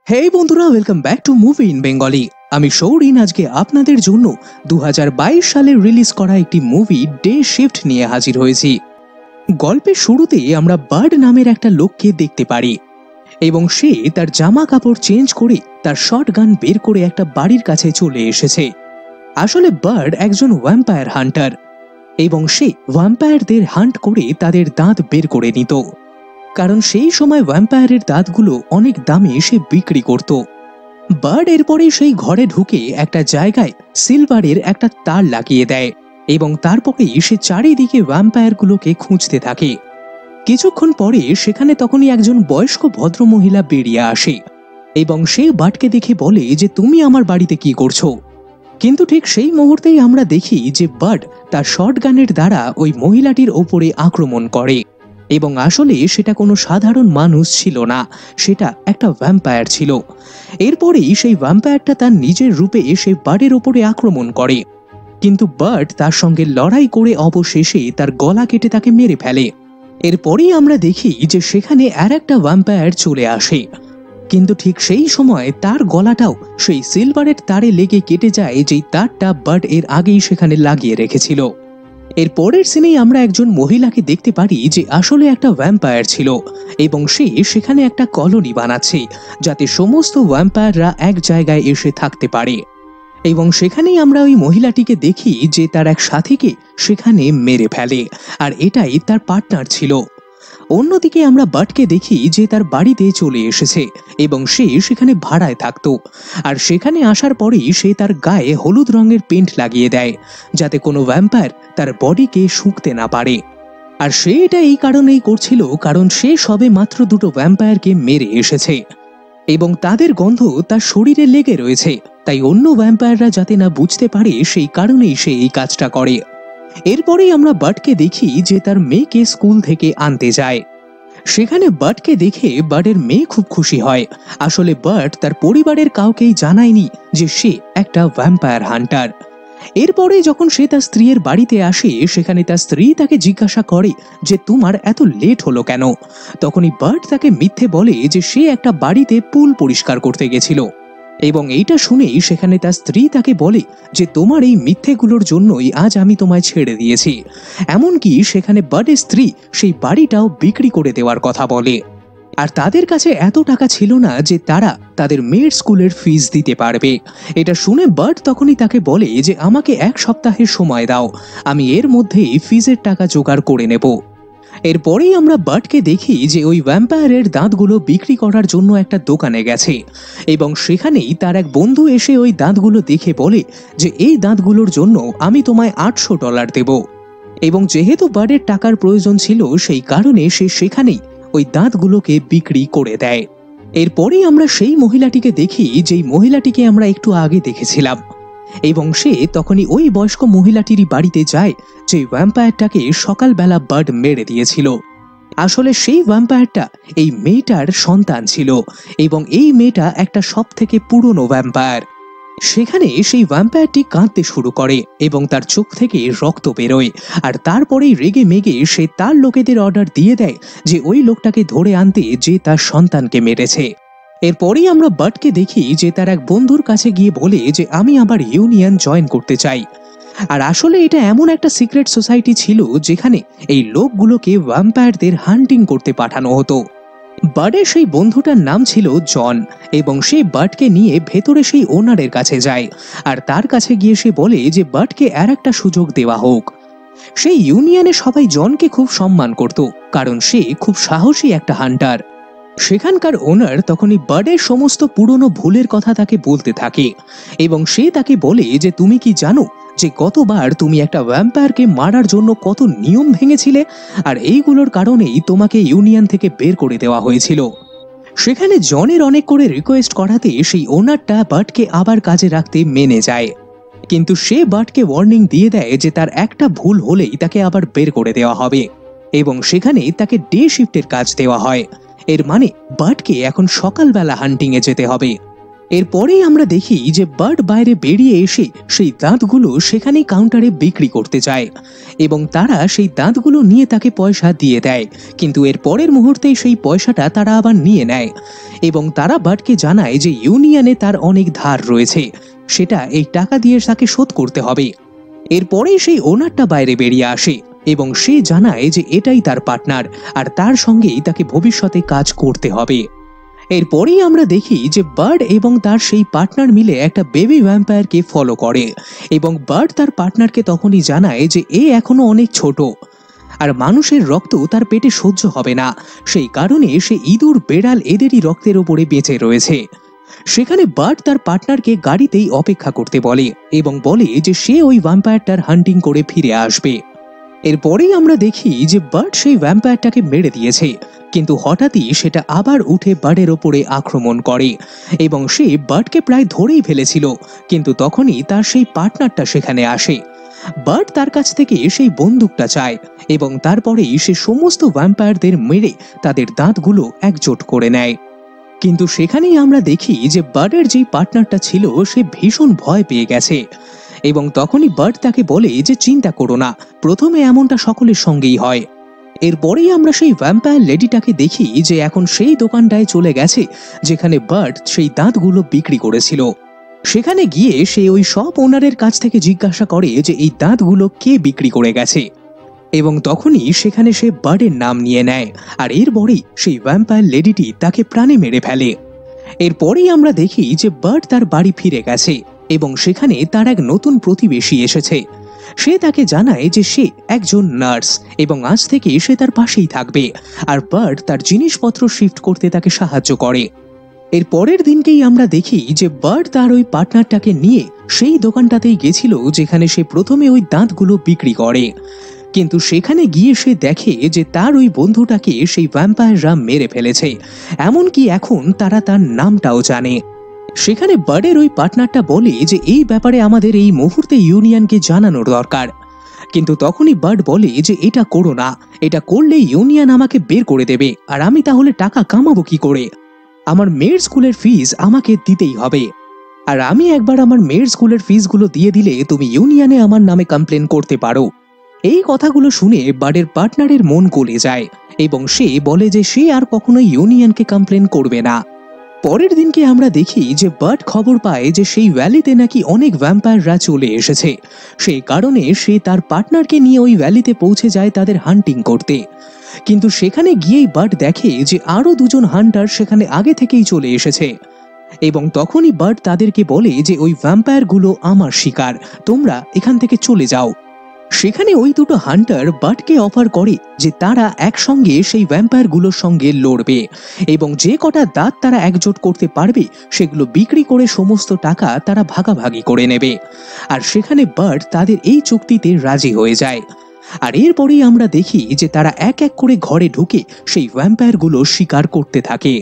হেই বন্ধুরা, welcome back to movie in Bengali. আমি শৌরিন আজকে আপনাদের জন্য 2022 সালে রিলিজ করা একটি মুভি ডে শিফট নিয়ে হাজির হয়েছি। গল্পের শুরুতে আমরা বার্ড নামের একটা লোককে দেখতে পারি এবং সে তার জামা কাপড় চেঞ্জ করে তার শটগান বের করে একটা বাড়ির কাছে চলে এসেছে। আসলে বার্ড একজন ভ্যাম্পায়ার হান্টার এবং সে ভ্যাম্পায়ারদের হান্ট করে তাদের দাঁত বের করে নিত, কারণ সেই সময় ভ্যাম্পায়ারের দাঁতগুলো অনেক দামে সে বিক্রি করত। বার্ড এরপরে সেই ঘরে ঢুকে একটা জায়গায় সিলভারের একটা তার লাগিয়ে দেয় এবং তারপরেই সে চারিদিকে ভ্যাম্পায়ারগুলোকে খুঁজতে থাকে। কিছুক্ষণ পরে সেখানে তখনই একজন বয়স্ক ভদ্রমহিলা বেরিয়ে আসে এবং সে বার্ডকে দেখে বলে যে তুমি আমার বাড়িতে কি করছো। কিন্তু ঠিক সেই মুহূর্তেই আমরা দেখি যে বার্ড তার শটগানের দ্বারা ওই মহিলাটির ওপরে আক্রমণ করে এবং আসলে সেটা কোনো সাধারণ মানুষ ছিল না, সেটা একটা ভ্যাম্পায়ার ছিল। এরপরেই সেই ভ্যাম্পায়ারটা তার নিজের রূপে এসে বার্ডের ওপরে আক্রমণ করে, কিন্তু বার্ড তার সঙ্গে লড়াই করে অবশেষে তার গলা কেটে তাকে মেরে ফেলে। এরপরেই আমরা দেখি যে সেখানে আর একটা ভ্যাম্পায়ার চলে আসে, কিন্তু ঠিক সেই সময় তার গলাটাও সেই সিলভারের তারে লেগে কেটে যায়, যেই তারটা বার্ড এর আগেই সেখানে লাগিয়ে রেখেছিল। এর পরের সিনেই আমরা একজন মহিলাকে দেখতে পারি যে আসলে একটা ভ্যাম্পায়ার ছিল এবং সে সেখানে একটা কলোনি বানাচ্ছে যাতে সমস্ত ভ্যাম্পায়াররা এক জায়গায় এসে থাকতে পারে। এবং সেখানেই আমরা ওই মহিলাটিকে দেখি যে তার এক সাথীকে সেখানে মেরে ফেলে, আর এটাই তার পার্টনার ছিল। অন্যদিকে আমরা বার্ডকে দেখি যে তার বাড়িতে চলে এসেছে এবং সে সেখানে ভাড়ায় থাকতো, আর সেখানে আসার পরেই সে তার গায়ে হলুদ রঙের পেন্ট লাগিয়ে দেয় যাতে কোনো ভ্যাম্পায়ার তার বডিকে শুঁকতে না পারে। আর সে এটা এই কারণেই করছিল কারণ সে সবে মাত্র দুটো ভ্যাম্পায়ারকে মেরে এসেছে এবং তাদের গন্ধ তার শরীরে লেগে রয়েছে, তাই অন্য ভ্যাম্পায়াররা যাতে না বুঝতে পারে সেই কারণেই সে এই কাজটা করে। এরপরেই আমরা বার্ডকে দেখি যে তার মেয়েকে স্কুল থেকে আনতে যায়। সেখানে বার্ডকে দেখে বার্ডের মেয়ে খুব খুশি হয়। আসলে বার্ড তার পরিবারের কাউকেই জানায়নি যে সে একটা ভ্যাম্পায়ার হান্টার। এরপরে যখন সে তার স্ত্রীর বাড়িতে আসে, সেখানে তার স্ত্রী তাকে জিজ্ঞাসা করে যে তোমার এত লেট হলো কেন। তখনই বার্ড তাকে মিথ্যে বলে যে সে একটা বাড়িতে পুল পরিষ্কার করতে গেছিল এবং এইটা শুনেই সেখানে তার স্ত্রী তাকে বলে যে তোমার এই মিথ্যেগুলোর জন্যই আজ আমি তোমায় ছেড়ে দিয়েছি। এমনকি সেখানে বার্ডের স্ত্রী সেই বাড়িটাও বিক্রি করে দেওয়ার কথা বলে, আর তাদের কাছে এত টাকা ছিল না যে তারা তাদের মেয়ের স্কুলের ফিস দিতে পারবে। এটা শুনে বার্ড তখনই তাকে বলে যে আমাকে 1 সপ্তাহের সময় দাও, আমি এর মধ্যেই ফিজের টাকা জোগাড় করে নেব। এরপরেই আমরা বার্ডকে দেখি যে ওই ভ্যাম্পায়ারের দাঁতগুলো বিক্রি করার জন্য একটা দোকানে গেছে এবং সেখানেই তার এক বন্ধু এসে ওই দাঁতগুলো দেখে বলে যে এই দাঁতগুলোর জন্য আমি তোমায় $800 দেব। এবং যেহেতু বার্ডের টাকার প্রয়োজন ছিল সেই কারণে সে সেখানেই ওই দাঁতগুলোকে বিক্রি করে দেয়। এরপরেই আমরা সেই মহিলাটিকে দেখি যেই মহিলাটিকে আমরা একটু আগে দেখেছিলাম এবং সে তখনই ওই বয়স্ক মহিলাটিরই বাড়িতে যায় যে ভ্যাম্পায়ারটাকে সকালবেলা বার্ড মেরে দিয়েছিল। আসলে সেই ভ্যাম্পায়ারটা এই মেয়েটার সন্তান ছিল এবং এই মেয়েটা একটা সব থেকে পুরনো ভ্যাম্পায়ার। সেখানে সেই ভ্যাম্পায়ারটি কাঁদতে শুরু করে এবং তার চোখ থেকে রক্ত বেরোয়, আর তারপরেই রেগে মেগে সে তার লোকেদের অর্ডার দিয়ে দেয় যে ওই লোকটাকে ধরে আনতে যে তার সন্তানকে মেরেছে। এরপরেই আমরা বার্ডকে দেখি যে তার এক বন্ধুর কাছে গিয়ে বলে যে আমি আবার ইউনিয়ন জয়েন করতে চাই। আর আসলে এটা এমন একটা সিক্রেট সোসাইটি ছিল যেখানে এই লোকগুলোকে ভ্যাম্পায়ারদের হান্টিং করতে পাঠানো হতো। বার্ডের সেই বন্ধুটার নাম ছিল জন এবং সে বার্ডকে নিয়ে ভেতরে সেই ওনারের কাছে যায়, আর তার কাছে গিয়ে সে বলে যে বার্ডকে আর একটা সুযোগ দেওয়া হোক। সেই ইউনিয়নে সবাই জনকে খুব সম্মান করত কারণ সে খুব সাহসী একটা হান্টার। সেখানকার ওনার তখনই বার্ডের সমস্ত পুরনো ভুলের কথা তাকে বলতে থাকে এবং সে তাকে বলে যে তুমি কি জানো যে গতবার তুমি একটা ভ্যাম্পায়ারকে মারার জন্য কত নিয়ম ভেঙেছিলে, আর এইগুলোর কারণেই তোমাকে ইউনিয়ন থেকে বের করে দেওয়া হয়েছিল। সেখানে জনের অনেক করে রিকোয়েস্ট করাতে সেই ওনারটা বার্ডকে আবার কাজে রাখতে মেনে যায়, কিন্তু সে বার্ডকে ওয়ার্নিং দিয়ে দেয় যে তার একটা ভুল হলেই তাকে আবার বের করে দেওয়া হবে এবং সেখানে তাকে ডে শিফটের কাজ দেওয়া হয়। এর মানে বার্ডকে এখন সকালবেলা হান্টিং এ যেতে হবে। এরপরেই আমরা দেখি যে বার্ড বাইরে বেরিয়ে এসে সেই দাঁতগুলো সেখানেই কাউন্টারে বিক্রি করতে যায় এবং তারা সেই দাঁতগুলো নিয়ে তাকে পয়সা দিয়ে দেয়, কিন্তু এর পরের মুহূর্তেই সেই পয়সাটা তারা আবার নিয়ে নেয় এবং তারা বার্ডকে জানায় যে ইউনিয়নে তার অনেক ধার রয়েছে, সেটা এই টাকা দিয়ে তাকে শোধ করতে হবে। এরপরেই সেই ওনারটা বাইরে বেরিয়ে আসে এবং সে জানায় যে এটাই তার পার্টনার আর তার সঙ্গেই তাকে ভবিষ্যতে কাজ করতে হবে। এরপরেই আমরা দেখি যে বার্ড এবং তার সেই পার্টনার মিলে একটা বেবি ভ্যাম্পায়ারকে ফলো করে এবং বার্ড তার পার্টনারকে তখনই জানায় যে এ এখনো অনেক ছোট আর মানুষের রক্ত তার পেটে সহ্য হবে না, সেই কারণে সে ইঁদুর বেড়াল এদেরই রক্তের ওপরে বেঁচে রয়েছে। সেখানে বার্ড তার পার্টনারকে গাড়িতেই অপেক্ষা করতে বলে এবং বলে যে সে ওই ভ্যাম্পায়ারটার হান্টিং করে ফিরে আসবে। এরপরেই আমরা দেখি যে বার্ড সেই ভ্যাম্পায়ারটাকে মেরে দিয়েছে, কিন্তু হঠাৎই সেটা আবার উঠে বার্ডের ওপরে আক্রমণ করে এবং সে বার্ডকে প্রায় ধরেই ফেলেছিল, কিন্তু তখনই তার সেই পার্টনারটা সেখানে আসে। বার্ড তার কাছ থেকে সেই বন্দুকটা চায় এবং তারপরেই সে সমস্ত ভ্যাম্পায়ারদের মেরে তাদের দাঁতগুলো একজোট করে নেয়। কিন্তু সেখানেই আমরা দেখি যে বার্ডের যেই পার্টনারটা ছিল সে ভীষণ ভয় পেয়ে গেছে এবং তখনই বার্ড তাকে বলে যে চিন্তা করো না, প্রথমে এমনটা সকলের সঙ্গেই হয়। এরপরেই আমরা সেই ভ্যাম্পায়ার লেডিটাকে দেখি যে এখন সেই দোকানটায় চলে গেছে যেখানে বার্ড সেই দাঁতগুলো বিক্রি করেছিল। সেখানে গিয়ে সে ওই সব ওনারের কাছ থেকে জিজ্ঞাসা করে যে এই দাঁতগুলো কে বিক্রি করে গেছে এবং তখনই সেখানে সে বার্ডের নাম নিয়ে নেয় আর এরপরেই সেই ভ্যাম্পায়ার লেডিটি তাকে প্রাণে মেরে ফেলে। এরপরেই আমরা দেখি যে বার্ড তার বাড়ি ফিরে গেছে এবং সেখানে তার এক নতুন প্রতিবেশী এসেছে। সে তাকে জানায় যে সে একজন নার্স এবং আজ থেকে সে তার পাশেই থাকবে আর বার্ড তার জিনিসপত্র শিফট করতে তাকে সাহায্য করে। এর পরের দিনকেই আমরা দেখি যে বার্ড তার ওই পার্টনারটাকে নিয়ে সেই দোকানটাতেই গেছিল যেখানে সে প্রথমে ওই দাঁতগুলো বিক্রি করে, কিন্তু সেখানে গিয়ে সে দেখে যে তার ওই বন্ধুটাকে সেই ভ্যাম্পায়াররা মেরে ফেলেছে, এমনকি এখন তারা তার নামটাও জানে। সেখানে বার্ডের ওই পার্টনারটা বলে যে এই ব্যাপারে আমাদের এই মুহূর্তে ইউনিয়নকে জানানোর দরকার, কিন্তু তখনই বার্ড বলে যে এটা করো না, এটা করলে ইউনিয়ন আমাকে বের করে দেবে আর আমি তাহলে টাকা কামাবো কি করে? আমার মেয়ের স্কুলের ফিস আমাকে দিতেই হবে, আর আমি একবার আমার মেয়ের স্কুলের ফিসগুলো দিয়ে দিলে তুমি ইউনিয়নে আমার নামে কমপ্লেন করতে পারো। এই কথাগুলো শুনে বার্ডের পার্টনারের মন গলে যায় এবং সে বলে যে সে আর কখনো ইউনিয়নকে কমপ্লেন করবে না। পরের দিনকে আমরা দেখি যে বার্ড খবর পায় যে সেই ভ্যালিতে নাকি অনেক ভ্যাম্পায়াররা চলে এসেছে, সেই কারণে সে তার পার্টনারকে নিয়ে ওই ভ্যালিতে পৌঁছে যায় তাদের হান্টিং করতে। কিন্তু সেখানে গিয়েই বার্ড দেখে যে আরো দুজন হান্টার সেখানে আগে থেকেই চলে এসেছে এবং তখনই বার্ড তাদেরকে বলে যে ওই ভ্যাম্পায়ারগুলো আমার শিকার, তোমরা এখান থেকে চলে যাও। সেখানে ওই দুটো হান্টার বার্ডকে অফার করে যে তারা একসঙ্গে সেই ভ্যাম্পায়ারগুলোর সঙ্গে লড়বে এবং যে কটা দাঁত তারা একজোট করতে পারবে সেগুলো বিক্রি করে সমস্ত টাকা তারা ভাগাভাগি করে নেবে। আর সেখানে বার্ড তাদের এই চুক্তিতে রাজি হয়ে যায়। আর এরপরেই আমরা দেখি যে তারা এক এক করে ঘরে ঢুকে সেই ভ্যাম্পায়ারগুলো শিকার করতে থাকে।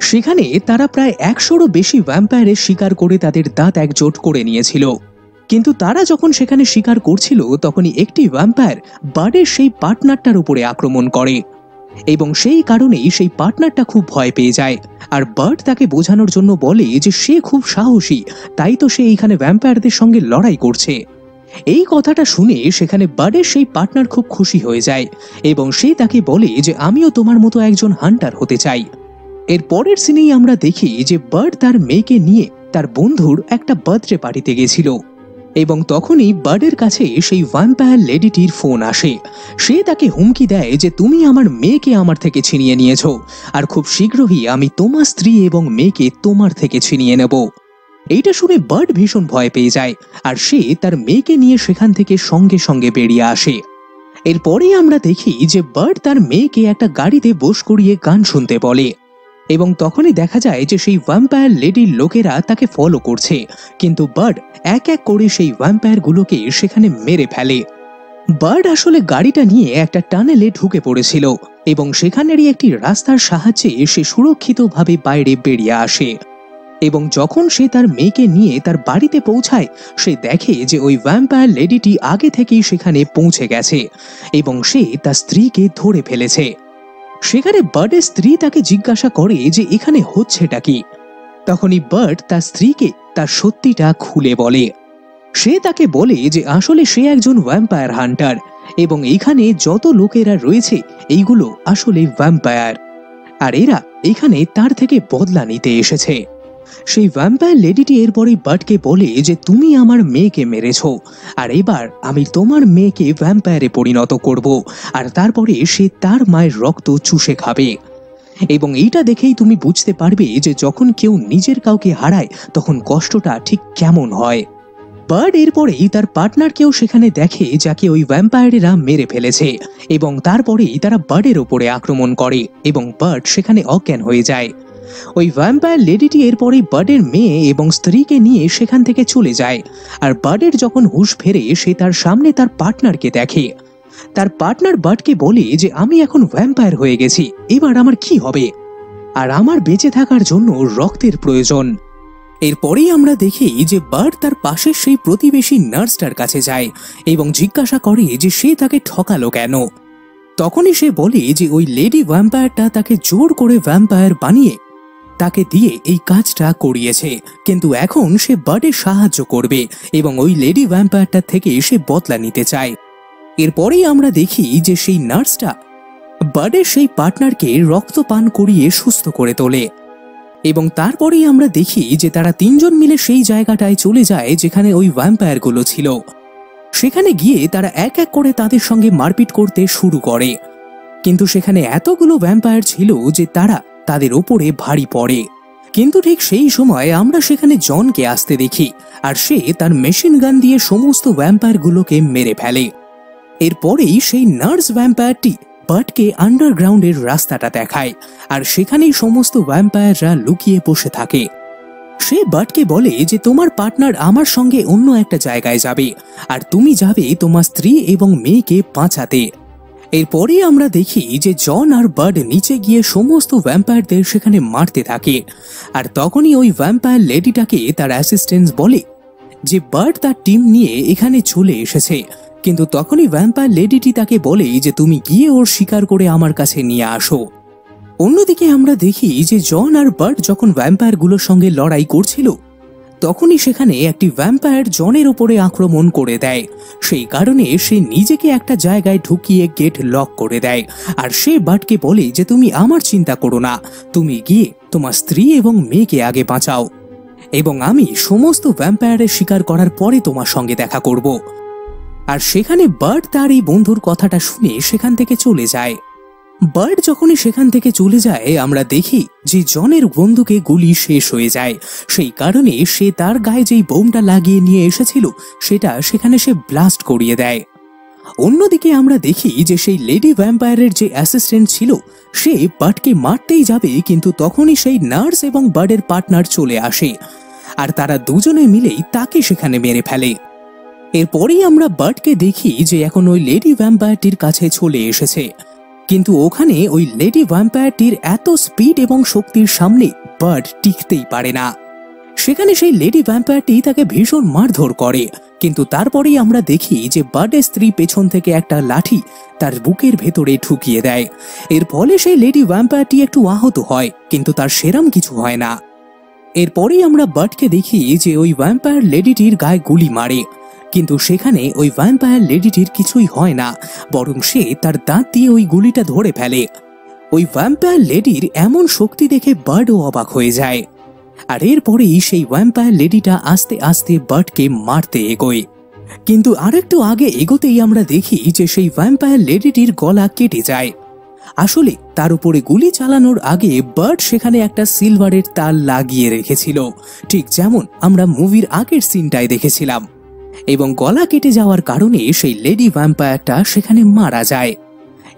সেখানে তারা প্রায় 100রও বেশি ভ্যাম্পায়ারের শিকার করে তাদের দাঁত একজোট করে নিয়েছিল, কিন্তু তারা যখন সেখানে শিকার করছিল তখনই একটি ভ্যাম্পায়ার বার্ডের সেই পার্টনারটার উপরে আক্রমণ করে এবং সেই কারণেই সেই পার্টনারটা খুব ভয় পেয়ে যায়। আর বার্ড তাকে বোঝানোর জন্য বলে যে সে খুব সাহসী, তাই তো সে এইখানে ভ্যাম্পায়ারদের সঙ্গে লড়াই করছে। এই কথাটা শুনে সেখানে বার্ডের সেই পার্টনার খুব খুশি হয়ে যায় এবং সে তাকে বলে যে আমিও তোমার মতো একজন হান্টার হতে চাই। এর পরের সিনেই আমরা দেখি যে বার্ড তার মেয়েকে নিয়ে তার বন্ধুর একটা বার্থডে পার্টিতে গেছিল এবং তখনই বার্ডের কাছে সেই ভ্যাম্পায়ার লেডিটির ফোন আসে। সে তাকে হুমকি দেয় যে তুমি আমার মেয়েকে আমার থেকে ছিনিয়ে নিয়েছো আর খুব শীঘ্রই আমি তোমার স্ত্রী এবং মেয়েকে তোমার থেকে ছিনিয়ে নেব। এইটা শুনে বার্ড ভীষণ ভয় পেয়ে যায় আর সে তার মেয়েকে নিয়ে সেখান থেকে সঙ্গে সঙ্গে বেরিয়ে আসে। এরপরেই আমরা দেখি যে বার্ড তার মেয়েকে একটা গাড়িতে বস করিয়ে গান শুনতে বলে এবং তখনই দেখা যায় যে সেই ভ্যাম্পায়ার লেডির লোকেরা তাকে ফলো করছে, কিন্তু বার্ড এক এক করে সেই ভ্যাম্পায়ারগুলোকে সেখানে মেরে ফেলে। বার্ড আসলে গাড়িটা নিয়ে একটা টানেলে ঢুকে পড়েছিল এবং সেখানেরই একটি রাস্তার সাহায্যে সে সুরক্ষিতভাবে বাইরে বেরিয়ে আসে এবং যখন সে তার মেয়েকে নিয়ে তার বাড়িতে পৌঁছায় সে দেখে যে ওই ভ্যাম্পায়ার লেডিটি আগে থেকেই সেখানে পৌঁছে গেছে এবং সে তার স্ত্রীকে ধরে ফেলেছে। সেখানে বার্ডের স্ত্রী তাকে জিজ্ঞাসা করে যে এখানে হচ্ছেটা কি। তখনই বার্ড তার স্ত্রীকে তার সত্যিটা খুলে বলে। সে তাকে বলে যে আসলে সে একজন ভ্যাম্পায়ার হান্টার এবং এইখানে যত লোকেরা রয়েছে এইগুলো আসলে ভ্যাম্পায়ার, আর এরা এখানে তার থেকে বদলা নিতে এসেছে। সেই ভ্যাম্পায়ার লেডিটি এরপরেই বার্ডকে বলে যে তুমি আমার মেয়েকে মেরেছ, আর এবার আমি তোমার মেয়েকে ভ্যাম্পায়ারে পরিণত করব, আর তারপরে সে তার মায়ের রক্ত চুষে খাবে। এবং এইটা দেখেই তুমি বুঝতে পারবে যে যখন কেউ নিজের কাউকে হারায় তখন কষ্টটা ঠিক কেমন হয়। বার্ড এরপরেই তার পার্টনারকেও সেখানে দেখে যাকে ওই ভ্যাম্পায়ারেরা মেরে ফেলেছে, এবং তারপরেই তারা বার্ডের ওপরে আক্রমণ করে এবং বার্ড সেখানে অজ্ঞান হয়ে যায়। ওই ভ্যাম্পায়ার লেডিটি এরপরেই বার্ডের মেয়ে এবং স্ত্রীকে নিয়ে সেখান থেকে চলে যায়। আর বার্ডের যখন হুঁশ ফেরে সে তার সামনে তার পার্টনারকে দেখে। তার পার্টনার বার্ডকে বলে যে আমি এখন ভ্যাম্পায়ার হয়ে গেছি, এবার আমার কি হবে, আর আমার বেঁচে থাকার জন্য রক্তের প্রয়োজন। এরপরেই আমরা দেখি যে বার্ড তার পাশের সেই প্রতিবেশী নার্সটার কাছে যায় এবং জিজ্ঞাসা করে যে সে তাকে ঠকালো কেন। তখনই সে বলে যে ওই লেডি ভ্যাম্পায়ারটা তাকে জোর করে ভ্যাম্পায়ার বানিয়ে তাকে দিয়ে এই কাজটা করিয়েছে, কিন্তু এখন সে বার্ডের সাহায্য করবে এবং ওই লেডি ভ্যাম্পায়ারটার থেকে সে বদলা নিতে চায়। এরপরেই আমরা দেখি যে সেই নার্সটা বার্ডের সেই পার্টনারকে রক্তপান করিয়ে সুস্থ করে তোলে এবং তারপরেই আমরা দেখি যে তারা তিনজন মিলে সেই জায়গাটায় চলে যায় যেখানে ওই ভ্যাম্পায়ারগুলো ছিল। সেখানে গিয়ে তারা এক এক করে তাদের সঙ্গে মারপিট করতে শুরু করে, কিন্তু সেখানে এতগুলো ভ্যাম্পায়ার ছিল যে তারা তাদের ওপরে ভারী পড়ে। কিন্তু ঠিক সেই সময় আমরা সেখানে জনকে আসতে দেখি, আর সে তার মেশিন গান দিয়ে সমস্ত ভ্যাম্পায়ারগুলোকে মেরে ফেলে। এরপরেই সেই নার্স ভ্যাম্পায়ারটি বার্ডকে আন্ডারগ্রাউন্ডের রাস্তাটা দেখায়, আর সেখানেই সমস্ত ভ্যাম্পায়াররা লুকিয়ে বসে থাকে। সে বার্ডকে বলে যে তোমার পার্টনার আমার সঙ্গে অন্য একটা জায়গায় যাবে, আর তুমি যাবে তোমার স্ত্রী এবং মেয়েকে বাঁচাতে। এরপরে আমরা দেখি যে জন আর বার্ড নিচে গিয়ে সমস্ত ভ্যাম্পায়ারদের সেখানে মারতে থাকে, আর তখনই ওই ভ্যাম্পায়ার লেডিটাকে তার অ্যাসিস্ট্যান্ট বলে যে বার্ড তার টিম নিয়ে এখানে চলে এসেছে, কিন্তু তখনই ভ্যাম্পায়ার লেডিটি তাকে বলে যে তুমি গিয়ে ওর শিকার করে আমার কাছে নিয়ে আসো। অন্যদিকে আমরা দেখি যে জন আর বার্ড যখন ভ্যাম্পায়ারগুলোর সঙ্গে লড়াই করছিল তখনই সেখানে একটি ভ্যাম্পায়ার জনের ওপরে আক্রমণ করে দেয়। সেই কারণে সে নিজেকে একটা জায়গায় ঢুকিয়ে গেট লক করে দেয়, আর সে বার্ডকে বলে যে তুমি আমার চিন্তা করো না, তুমি গিয়ে তোমার স্ত্রী এবং মেয়েকে আগে বাঁচাও, এবং আমি সমস্ত ভ্যাম্পায়ারের শিকার করার পরে তোমার সঙ্গে দেখা করব। আর সেখানে বার্ড তার এই বন্ধুর কথাটা শুনে সেখান থেকে চলে যায়। বার্ড যখনই সেখান থেকে চলে যায় আমরা দেখি যে জনের বন্দুকে গুলি শেষ হয়ে যায়, সেই কারণে সে তার গায়ে যেই বোমটা লাগিয়ে নিয়ে এসেছিল সেটা সেখানে সে ব্লাস্ট করিয়ে দেয়। অন্যদিকে আমরা দেখি যে সেই লেডি ভ্যাম্পায়ারের যে অ্যাসিস্ট্যান্ট ছিল সে বার্ডকে মারতেই যাবে, কিন্তু তখনই সেই নার্স এবং বার্ডের পার্টনার চলে আসে, আর তারা দুজনে মিলেই তাকে সেখানে মেরে ফেলে। এরপরেই আমরা বার্ডকে দেখি যে এখন ওই লেডি ভ্যাম্পায়ারটির কাছে চলে এসেছে, কিন্তু ওখানে ওই লেডি ভ্যাম্পায়ারটির এত স্পিড এবং শক্তির সামনে বার্ড টিকতেই পারে না। সেখানে সেই লেডি ভ্যাম্পায়ারটি তাকে ভীষণ মারধর করে, কিন্তু তারপরেই আমরা দেখি যে বার্ডের স্ত্রী পেছন থেকে একটা লাঠি তার বুকের ভেতরে ঢুকিয়ে দেয়। এর ফলে সেই লেডি ভ্যাম্পায়ারটি একটু আহত হয়, কিন্তু তার সেরম কিছু হয় না। এরপরেই আমরা বার্ডকে দেখি যে ওই ভ্যাম্পায়ার লেডিটির গায়ে গুলি মারে, কিন্তু সেখানে ওই ভ্যাম্পায়ার লেডিটির কিছুই হয় না, বরং সে তার দাঁত দিয়ে ওই গুলিটা ধরে ফেলে। ওই ভ্যাম্পায়ার লেডির এমন শক্তি দেখে বার্ডও অবাক হয়ে যায়, আর এরপরেই সেই ভ্যাম্পায়ার লেডিটা আস্তে আস্তে বার্ডকে মারতে এগোয়। কিন্তু আরেকটু আগে এগোতেই আমরা দেখি যে সেই ভ্যাম্পায়ার লেডিটির গলা কেটে যায়। আসলে তার উপরে গুলি চালানোর আগে বার্ড সেখানে একটা সিলভারের তার লাগিয়ে রেখেছিল, ঠিক যেমন আমরা মুভির আগের সিনটায় দেখেছিলাম, এবং গলা কেটে যাওয়ার কারণে সেই লেডি ভ্যাম্পায়ারটা সেখানে মারা যায়।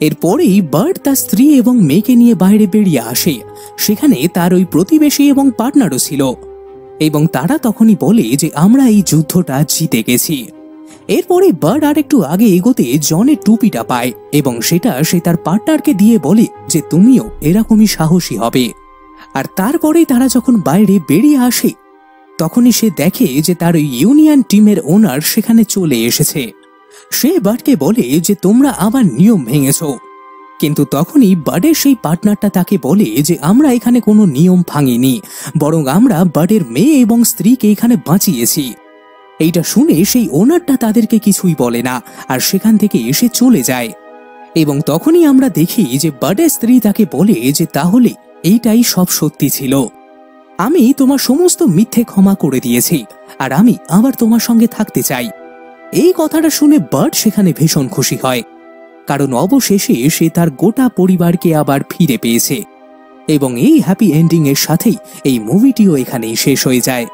এরপরেই বার্ড তার স্ত্রী এবং মেয়েকে নিয়ে বাইরে বেরিয়ে আসে। সেখানে তার ওই প্রতিবেশী এবং পার্টনারও ছিল, এবং তারা তখনই বলে যে আমরা এই যুদ্ধটা জিতে গেছি। এরপরে বার্ড আর একটু আগে এগোতে জনের টুপিটা পায়, এবং সেটা সে তার পার্টনারকে দিয়ে বলে যে তুমিও এরকমই সাহসী হবে। আর তারপরেই তারা যখন বাইরে বেরিয়ে আসে তখনই সে দেখে যে তার ওই ইউনিয়ন টিমের ওনার সেখানে চলে এসেছে। সে বার্ডকে বলে যে তোমরা আবার নিয়ম ভেঙেছ, কিন্তু তখনই বার্ডের সেই পার্টনারটা তাকে বলে যে আমরা এখানে কোনো নিয়ম ভাঙিনি, বরং আমরা বার্ডের মেয়ে এবং স্ত্রীকে এখানে বাঁচিয়েছি। এইটা শুনে সেই ওনারটা তাদেরকে কিছুই বলে না আর সেখান থেকে এসে চলে যায়। এবং তখনই আমরা দেখি যে বার্ডের স্ত্রী তাকে বলে যে তাহলে এইটাই সব সত্যি ছিল, আমি তোমার সমস্ত মিথ্যে ক্ষমা করে দিয়েছি আর আমি আবার তোমার সঙ্গে থাকতে চাই। এই কথাটা শুনে বার্ড সেখানে ভীষণ খুশি হয়, কারণ অবশেষে সে তার গোটা পরিবারকে আবার ফিরে পেয়েছে। এবং এই হ্যাপি এন্ডিং এর সাথেই এই মুভিটিও এখানেই শেষ হয়ে যায়।